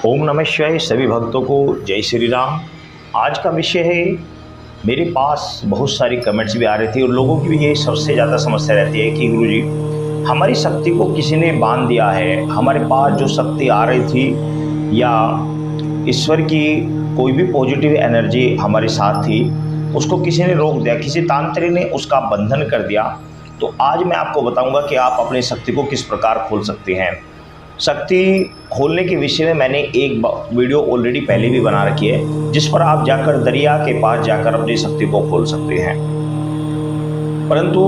ओम नमः शिवाय। सभी भक्तों को जय श्री राम। आज का विषय है, मेरे पास बहुत सारी कमेंट्स भी आ रही थी और लोगों की भी ये सबसे ज़्यादा समस्या रहती है कि गुरुजी हमारी शक्ति को किसी ने बांध दिया है। हमारे पास जो शक्ति आ रही थी या ईश्वर की कोई भी पॉजिटिव एनर्जी हमारे साथ थी, उसको किसी ने रोक दिया, किसी तांत्रिक ने उसका बंधन कर दिया। तो आज मैं आपको बताऊंगा कि आप अपनी शक्ति को किस प्रकार खोल सकते हैं। शक्ति खोलने के विषय में मैंने एक वीडियो ऑलरेडी पहले भी बना रखी है, जिस पर आप जाकर दरिया के पास जाकर अपनी शक्ति को खोल सकते हैं। परंतु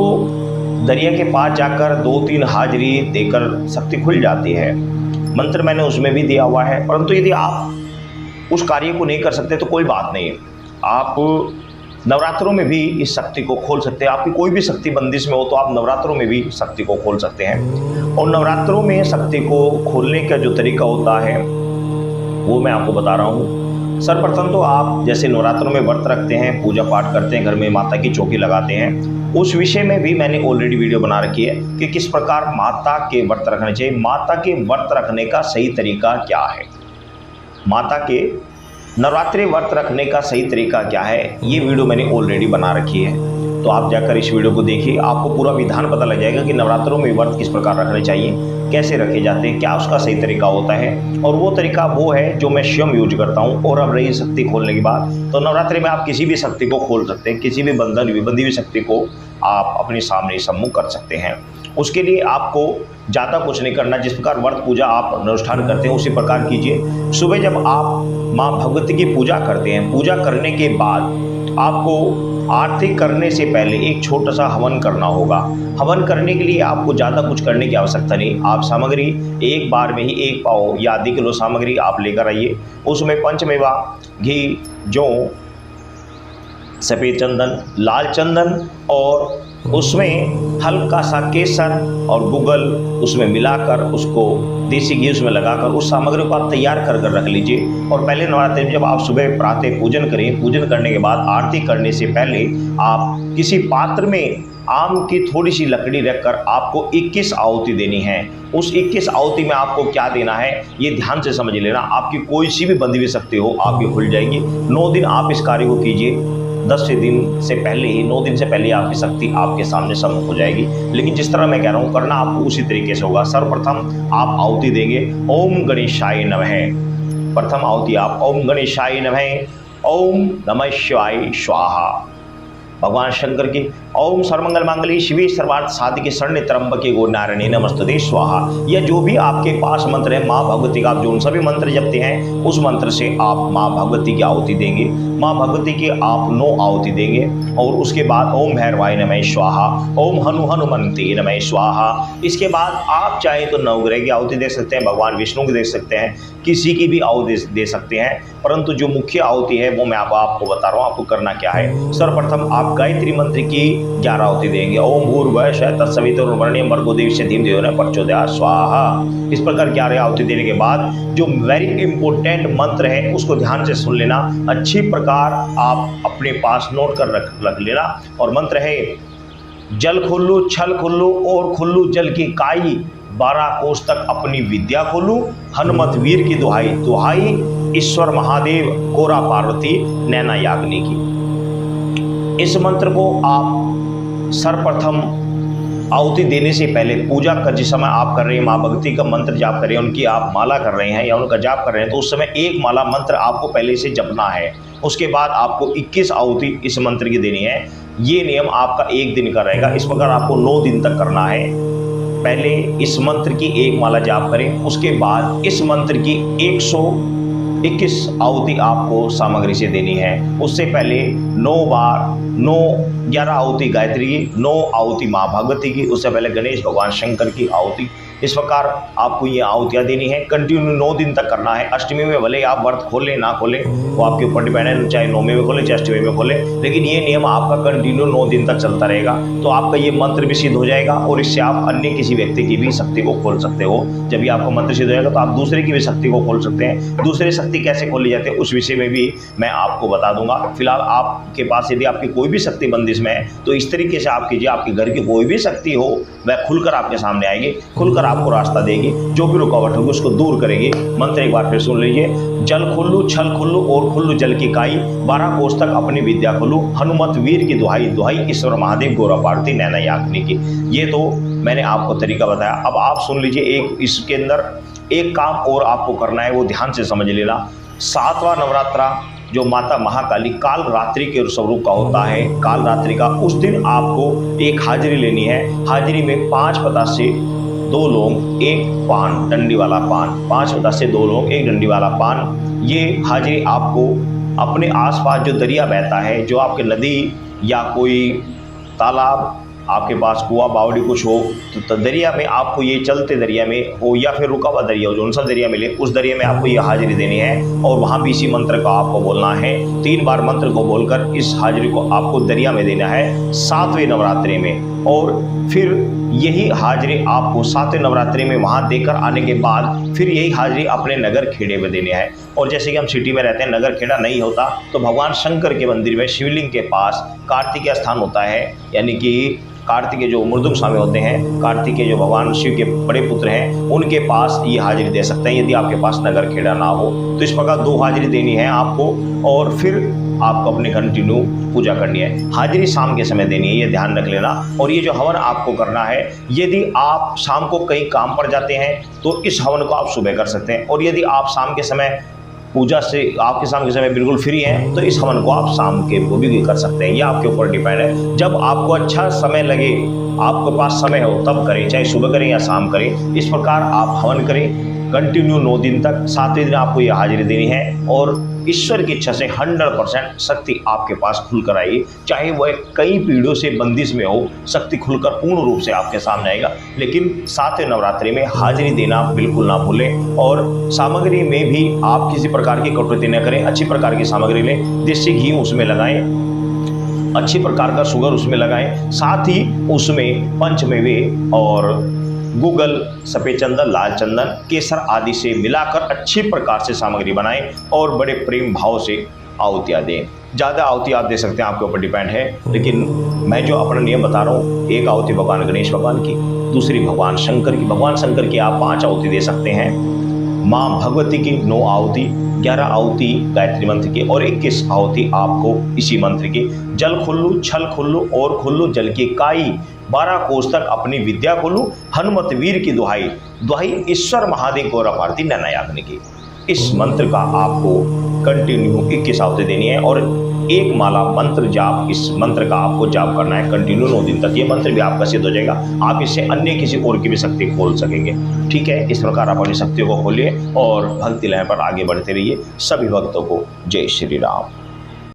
दरिया के पास जाकर 2-3 हाजिरी देकर शक्ति खुल जाती है। मंत्र मैंने उसमें भी दिया हुआ है। परंतु यदि आप उस कार्य को नहीं कर सकते तो कोई बात नहीं, आप नवरात्रों में भी इस शक्ति को खोल सकते हैं। आपकी कोई भी शक्ति बंदिश में हो तो आप नवरात्रों में भी शक्ति को खोल सकते हैं। और नवरात्रों में शक्ति को खोलने का जो तरीका होता है वो मैं आपको बता रहा हूँ। सर्वप्रथम तो आप जैसे नवरात्रों में व्रत रखते हैं, पूजा पाठ करते हैं, घर में माता की चौकी लगाते हैं, उस विषय में भी मैंने ऑलरेडी वीडियो बना रखी है कि किस प्रकार माता के व्रत रखने चाहिए। माता के व्रत रखने का सही तरीका क्या है, माता के नवरात्रि व्रत रखने का सही तरीका क्या है, ये वीडियो मैंने ऑलरेडी बना रखी है। तो आप जाकर इस वीडियो को देखिए, आपको पूरा विधान पता लग जाएगा कि नवरात्रों में व्रत किस प्रकार रखने चाहिए, कैसे रखे जाते हैं, क्या उसका सही तरीका होता है। और वो तरीका वो है जो मैं स्वयं यूज करता हूँ। और अब रही शक्ति खोलने की बात, तो नवरात्रि में आप किसी भी शक्ति को खोल सकते हैं, किसी भी बंधी हुई शक्ति को आप अपने सामने सम्मुख कर सकते हैं। उसके लिए आपको ज़्यादा कुछ नहीं करना। जिस प्रकार व्रत पूजा आप अनुष्ठान करते हैं उसी प्रकार कीजिए। सुबह जब आप माँ भगवती की पूजा करते हैं, पूजा करने के बाद आपको आरती करने से पहले एक छोटा सा हवन करना होगा। हवन करने के लिए आपको ज़्यादा कुछ करने की आवश्यकता नहीं। आप सामग्री एक बार में ही 1 पाव या आधी किलो सामग्री आप लेकर आइए। उसमें पंचमेवा, घी, जौ, सफ़ेद चंदन, लाल चंदन और उसमें हल्का सा केसर और गुगल उसमें मिलाकर उसको देसी घी उसमें लगाकर उस सामग्री को आप तैयार कर रख लीजिए। और पहले नवरात्रि में जब आप सुबह प्रातः पूजन करें, पूजन करने के बाद आरती करने से पहले आप किसी पात्र में आम की थोड़ी सी लकड़ी रखकर आपको 21 आहुति देनी है। उस 21 आहुति में आपको क्या देना है ये ध्यान से समझ लेना। आपकी कोई सी भी बंधी हुई शक्ति हो आपकी खुल जाएगी। 9 दिन आप इस कार्य को कीजिए। 10 दिन से पहले ही, 9 दिन से पहले आपकी शक्ति आपके सामने सम्मुख हो जाएगी। लेकिन जिस तरह मैं कह रहा हूँ करना आपको उसी तरीके से होगा। सर्वप्रथम आप आहुति देंगे ओम गणेशाय नमः। प्रथम आहुति आप ओम गणेशाय नमः, ओम नमः शिवाय स्वाहा। भगवान शंकर की ओम सर्वमंगल मांगल्ये शिवे सर्वार्थ साधिके शरण्ये त्र्यंबके गौरी नारायणी नमस्तुते स्वाहा। या जो भी आपके पास मंत्र है माँ भगवती का, आप जो सभी मंत्र जपते हैं उस मंत्र से आप माँ भगवती की आहुति देंगे। माँ भगवती की आप 9 आहुति देंगे। और उसके बाद ओम भैरवाय नमः स्वाहा, ओम हनुमन्ते नमः स्वाहा। इसके बाद आप चाहें तो नवग्रह की आहुति दे सकते हैं, भगवान विष्णु की दे सकते हैं, किसी की भी आहुति दे सकते हैं। परंतु जो मुख्य आहुति है वो मैं आपको बता रहा हूँ आपको करना क्या है। सर्वप्रथम आप गायत्री मंत्र की 11 आहुति देंगे। ओम भूर्भुवः स्वः तत्सवितुर्वरेण्यं भर्गो देवस्य धीमहि धियो प्रचोदयात् स्वाहा। इस प्रकार 11 आहुति देने के बाद जो वेरी इंपॉर्टेंट मंत्र है उसको ध्यान से सुन लेना, अच्छी प्रकार आप अपने पास नोट कर रख लेना। और मंत्र है, जल खुल्लू छल खुल्लू और खुल्लू जल की काई, 12 कोस तक अपनी विद्या खोलू, हनुमत वीर की दुहाई दुहाई, ईश्वर महादेव कोरा पार्वती नैना याग्नि की। इस मंत्र को आप सर्वप्रथम आहुति देने से पहले पूजा का जिस समय आप कर रहे हैं, माँ भगवती का मंत्र जाप कर रहे हैं, उनकी आप माला कर रहे हैं या उनका जाप कर रहे हैं, तो उस समय एक माला मंत्र आपको पहले से जपना है। उसके बाद आपको 21 आहुति इस मंत्र की देनी है। ये नियम आपका 1 दिन का रहेगा। इस प्रकार आपको 9 दिन तक करना है। पहले इस मंत्र की 1 माला जाप करें, उसके बाद इस मंत्र की 121 आहुति आपको सामग्री से देनी है। उससे पहले 11 आहुति गायत्री की, 9 आहुति माँ भगवती की, उससे पहले गणेश भगवान शंकर की आहुति। इस प्रकार आपको ये आहुतियाँ देनी है। कंटिन्यू 9 दिन तक करना है। अष्टमी में भले आप व्रत खोलें ना खोलें वो आपके ऊपर डिपेंड है, चाहे 9वें में खोलें चाहे अष्टमी में खोलें, लेकिन ये नियम आपका कंटिन्यू 9 दिन तक चलता रहेगा। तो आपका ये मंत्र भी सिद्ध हो जाएगा और इससे आप अन्य किसी व्यक्ति की भी शक्ति को खोल सकते हो। जब भी आपका मंत्र सिद्ध हो जाएगा तो आप दूसरे की भी शक्ति को खोल सकते हैं। दूसरे शक्ति कैसे खोली जाती है उस विषय में भी मैं आपको बता दूंगा। फिलहाल आप आपके पास यदि आपकी कोई भी शक्ति बंदिश में है तो इस तरीके से आप कीजिए, आपके घर की कोई भी शक्ति हो वह खुलकर आपके सामने आएगी, खुलकर आपको रास्ता देगी, जो भी रुकावट होगी उसको दूर करेगी। मंत्र एक बार फिर सुन लीजिए। जल खुल्लू छल खुल्लू और खुल्लू जल की काई, 12 कोस तक अपनी विद्या खुल्लू, हनुमत वीर की दुहाई दुहाई, ईश्वर महादेव गौरा पार्वती नैना याग्नि की। ये तो मैंने आपको तरीका बताया। अब आप सुन लीजिए, एक इसके अंदर एक काम और आपको करना है, वो ध्यान से समझ लेना। 7वां नवरात्रा जो माता महाकाली काल रात्रि के स्वरूप का होता है, काल रात्रि का, उस दिन आपको एक हाजिरी लेनी है। हाजिरी में 5 बतासे 2 लौंग 1 पान, डंडी वाला पान, 5 बतासे 2 लौंग 1 डंडी वाला पान। ये हाजिरी आपको अपने आसपास जो दरिया बहता है, जो आपके नदी या कोई तालाब, आपके पास कुआं बावड़ी कुछ हो तो दरिया में आपको ये, चलते दरिया में हो या फिर रुका हुआ दरिया हो, जो सा दरिया मिले उस दरिया में आपको ये हाजिरी देनी है। और वहाँ भी इसी मंत्र का आपको बोलना है। 3 बार मंत्र को बोलकर इस हाजिरी को आपको दरिया में देना है 7वें नवरात्रि में। और फिर यही हाजिरी आपको 7वें नवरात्रि में वहाँ देकर आने के बाद फिर यही हाजिरी अपने नगर खेड़े में देनी है। और जैसे कि हम सिटी में रहते हैं, नगर खेड़ा नहीं होता तो भगवान शंकर के मंदिर में शिवलिंग के पास कार्तिकेय स्थान होता है, यानी कि कार्तिकेय जो मृदुंग स्वामी होते हैं, कार्तिकेय जो भगवान शिव के बड़े पुत्र हैं, उनके पास ये हाजिरी दे सकते हैं यदि आपके पास नगर खेड़ा ना हो। तो इस प्रकार 2 हाजिरी देनी है आपको और फिर आपको अपनी कंटिन्यू पूजा करनी है। हाजिरी शाम के समय देनी है, ये ध्यान रख लेना। और ये जो हवन आपको करना है, यदि आप शाम को कहीं काम पर जाते हैं तो इस हवन को आप सुबह कर सकते हैं। और यदि आप शाम के समय पूजा से, आपके शाम के समय बिल्कुल फ्री है तो इस हवन को आप शाम के को भी कर सकते हैं। ये आपके ऊपर डिपेंड है। जब आपको अच्छा समय लगे, आपके पास समय हो तब करें, चाहे सुबह करें या शाम करें। इस प्रकार आप हवन करें कंटिन्यू 9 दिन तक। 7वें दिन आपको ये हाजिरी देनी है और ईश्वर की इच्छा से 100% शक्ति आपके पास खुलकर आएगी। चाहे वह कई पीढ़ियों से बंदिश में हो, शक्ति खुलकर पूर्ण रूप से आपके सामने आएगा। लेकिन 7वें नवरात्रि में हाजिरी देना बिल्कुल ना भूलें। और सामग्री में भी आप किसी प्रकार की कटौती न करें। अच्छी प्रकार की सामग्री लें, देसी घी उसमें लगाएं, अच्छी प्रकार का शुगर उसमें लगाएं, साथ ही उसमें पंचमेवे और गूगल, सफ़ेद चंदन, लाल चंदन, केसर आदि से मिलाकर अच्छी प्रकार से सामग्री बनाएं और बड़े प्रेम भाव से आहुतियाँ दें। ज़्यादा आहुति आप दे सकते हैं, आपके ऊपर डिपेंड है। लेकिन मैं जो अपना नियम बता रहा हूँ, एक आहुति भगवान गणेश भगवान की, दूसरी भगवान शंकर की। भगवान शंकर की आप 5 आहुति दे सकते हैं, माँ भगवती की 9 आहुति, 11 आहुति गायत्री मंत्र की और 21 आहुति आपको इसी मंत्र की। जल खुल्लू छल खुल्लू और खुल्लू जल की काई, 12 कोस तक अपनी विद्या खुल्लू, हनुमत वीर की दुहाई दुहाई, ईश्वर महादेव गौरा पार्वती नैना याग्नि की। इस मंत्र का आपको कंटिन्यू 21 आहुति देनी है और 1 माला मंत्र जाप, इस मंत्र का आपको जाप करना है कंटिन्यू 9 दिन तक। ये मंत्र भी आपका सिद्ध हो जाएगा। आप इससे अन्य किसी और की भी शक्ति खोल सकेंगे। ठीक है, इस प्रकार आप अपनी शक्तियों को खोलिए और भक्ति लय पर आगे बढ़ते रहिए। सभी भक्तों को जय श्री राम।